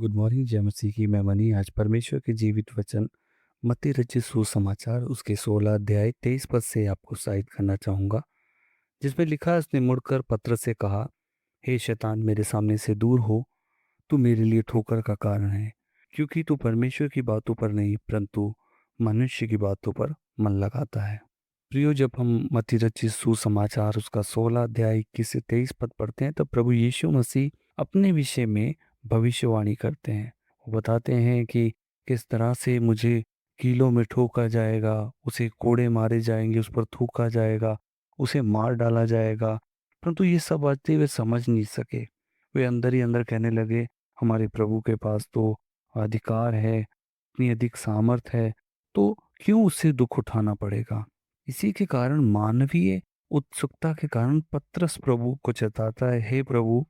Good morning. जय मसीह की। मैं मनी आज परमेश्वर के जीवित वचन मत्ती रचित सुसमाचार उसके 16 अध्याय 23 पद से आपको उत्साहित करना चाहूँगा, जिसमें लिखा है, उसने मुड़कर पतरस से कहा, हे शैतान, मेरे सामने से दूर हो, तू मेरे लिए ठोकर का कारण है, क्योंकि तू परमेश्वर की बातों पर नहीं परंतु मनुष्य की बातों पर मन लगाता है। प्रियो, जब हम मत्ती रचित सुसमाचार उसका 16 अध्याय 21 से 23 पद पढ़ते हैं, तब प्रभु यीशु मसीह अपने विषय में भविष्यवाणी करते हैं। वो बताते हैं कि किस तरह से मुझे कीलों में ठोका जाएगा, उसे कोड़े मारे जाएंगे, उस पर थूका जाएगा, उसे मार डाला जाएगा। परंतु ये सब बातें वे समझ नहीं सके। वे अंदर ही अंदर कहने लगे, हमारे प्रभु के पास तो अधिकार है, इतनी अधिक सामर्थ है, तो क्यों उससे दुख उठाना पड़ेगा। इसी के कारण मानवीय उत्सुकता के कारण पतरस प्रभु को चेताता है, हे प्रभु,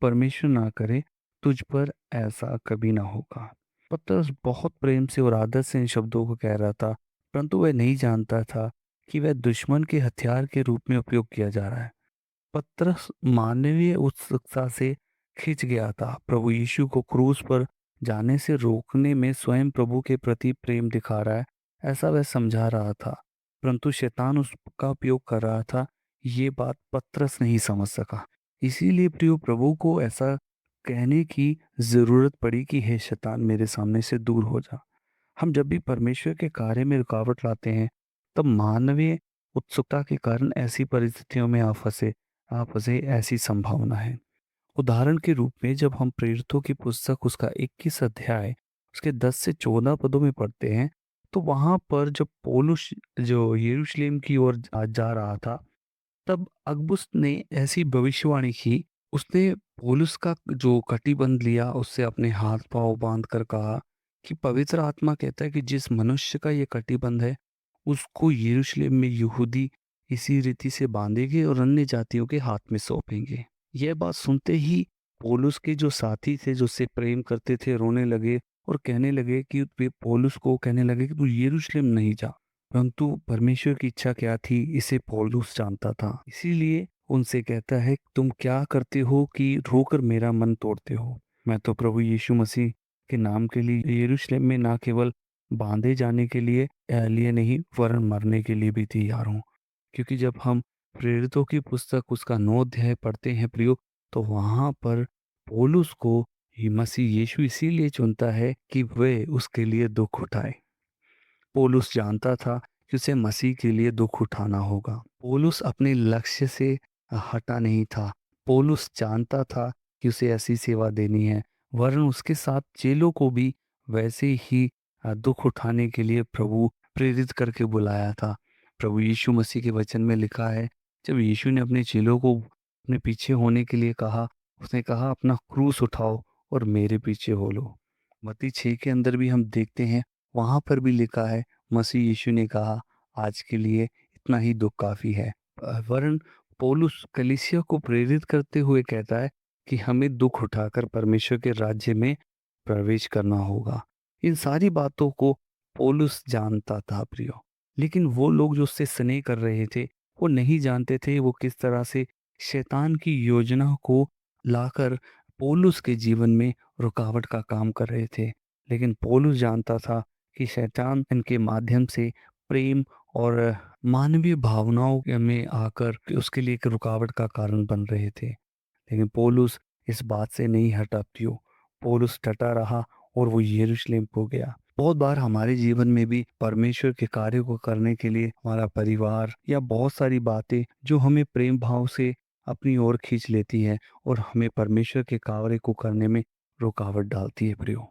परमेश्वर ना करे, तुझ पर ऐसा कभी ना होगा। पतरस बहुत प्रेम से और आदर से इन शब्दों को कह रहा था, परंतु वह नहीं जानता था कि वह दुश्मन के हथियार के रूप में उपयोग किया जा रहा है। पतरस मानवीय उत्सुकता से खिंच गया था। प्रभु यीशु को क्रूस पर जाने से रोकने में स्वयं प्रभु के प्रति प्रेम दिखा रहा है, ऐसा वह समझा रहा था। परंतु शैतान उसका उपयोग कर रहा था। ये बात पतरस नहीं समझ सका। इसीलिए प्रियो, प्रभु को ऐसा कहने की जरूरत पड़ी कि हे शैतान, मेरे सामने से दूर हो जा। हम जब भी परमेश्वर के कार्य में रुकावट लाते हैं, तब मानवीय उत्सुकता के कारण ऐसी परिस्थितियों में आप फंसे ऐसी संभावना है। उदाहरण के रूप में जब हम प्रेरितों की पुस्तक उसका 21 अध्याय उसके 10 से 14 पदों में पढ़ते हैं, तो वहां पर जब पौलुस जो यरूशलेम की ओर जा रहा था, तब अगबुस ने ऐसी भविष्यवाणी की। उसने पौलुस का जो कटिबंध लिया, उससे अपने हाथ पांव बांध कर कहा कि पवित्र आत्मा कहता है कि जिस मनुष्य का ये कटिबंध है, उसको यरूशलेम में यहूदी इसी रीति से बांधेंगे और अन्य जातियों के हाथ में सौंपेंगे। यह बात सुनते ही पौलुस के जो साथी थे, जो उससे प्रेम करते थे, रोने लगे और कहने लगे कि वे पौलुस को कहने लगे कि तू यरूशलेम नहीं जा। परंतु परमेश्वर की इच्छा क्या थी, इसे पौलुस जानता था। इसीलिए उनसे कहता है, तुम क्या करते हो कि रोकर मेरा मन तोड़ते हो। मैं तो प्रभु यीशु मसीह के नाम के लिए यरूशलेम में ना केवल बांधे जाने के लिए नहीं, वरन मरने के लिए भी तैयार हूँ। क्योंकि जब हम प्रेरितों की पुस्तक उसका 9 अध्याय पढ़ते हैं प्रियो, तो वहां पर पौलुस को ही मसीह यीशु इसीलिए चुनता है कि वे उसके लिए दुख उठाए। पौलुस जानता था कि उसे मसीह के लिए दुख उठाना होगा। पौलुस अपने लक्ष्य से हटा नहीं था। पौलुस जानता था कि उसे ऐसी सेवा देनी है, वरन उसके साथ चेलों को भी वैसे ही दुख उठाने के लिए प्रभु प्रेरित करके बुलाया था। प्रभु यीशु मसीह के वचन में लिखा है, जब यीशु ने अपने चेलों को अपने पीछे होने के लिए कहा, उसने कहा, अपना क्रूस उठाओ और मेरे पीछे हो लो। मत्ती 6 के अंदर भी हम देखते हैं, वहां पर भी लिखा है, मसीह यीशु ने कहा, आज के लिए इतना ही दुख काफी है। वरन पौलुस कलीसिया को प्रेरित करते हुए कहता है कि हमें दुख उठाकर परमेश्वर के राज्य में प्रवेश करना होगा। इन सारी बातों को पौलुस जानता था प्रियो, लेकिन वो लोग जो उससे स्नेह कर रहे थे, वो नहीं जानते थे वो किस तरह से शैतान की योजना को लाकर पौलुस के जीवन में रुकावट का काम कर रहे थे। लेकिन पौलुस जानता था कि शैतान इनके माध्यम से प्रेम और मानवीय भावनाओं में आकर उसके लिए एक रुकावट का कारण बन रहे थे। लेकिन पौलुस इस बात से नहीं हटा प्रियो। पौलुस डटा रहा और वो यरूशलेम को गया। बहुत बार हमारे जीवन में भी परमेश्वर के कार्य को करने के लिए हमारा परिवार या बहुत सारी बातें जो हमें प्रेम भाव से अपनी ओर खींच लेती है और हमें परमेश्वर के कार्य को करने में रुकावट डालती है प्रियो।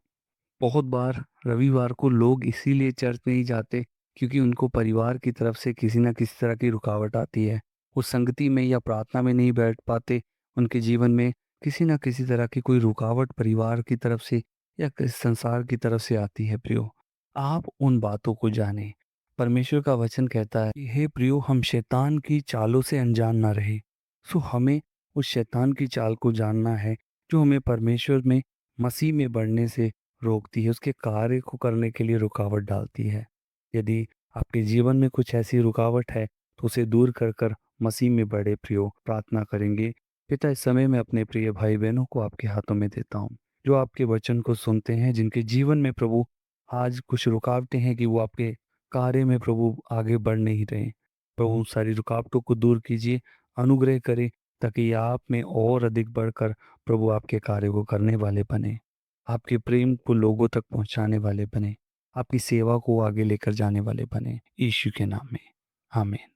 बहुत बार रविवार को लोग इसीलिए चर्च नहीं जाते क्योंकि उनको परिवार की तरफ से किसी न किसी तरह की रुकावट आती है। वो संगति में या प्रार्थना में नहीं बैठ पाते। उनके जीवन में किसी न किसी तरह की कोई रुकावट परिवार की तरफ से या संसार की तरफ से आती है प्रियो। आप उन बातों को जानें। परमेश्वर का वचन कहता है कि हे प्रियो, हम शैतान की चालों से अनजान ना रहे। सो हमें उस शैतान की चाल को जानना है जो हमें परमेश्वर में मसीह में बढ़ने से रोकती है, उसके कार्य को करने के लिए रुकावट डालती है। यदि आपके जीवन में कुछ ऐसी रुकावट है, तो उसे दूर कर कर मसीह में बड़े प्रियो। प्रार्थना करेंगे। पिता, इस समय मैं अपने प्रिय भाई बहनों को आपके हाथों में देता हूँ। जो आपके वचन को सुनते हैं, जिनके जीवन में प्रभु आज कुछ रुकावटें हैं कि वो आपके कार्य में प्रभु आगे बढ़ नहीं रहे। प्रभु उन सारी रुकावटों को दूर कीजिए, अनुग्रह करें, ताकि आप में और अधिक बढ़कर प्रभु आपके कार्य को करने वाले बने, आपके प्रेम को लोगों तक पहुंचाने वाले बने, आपकी सेवा को आगे लेकर जाने वाले बने, यीशु के नाम में, आमीन।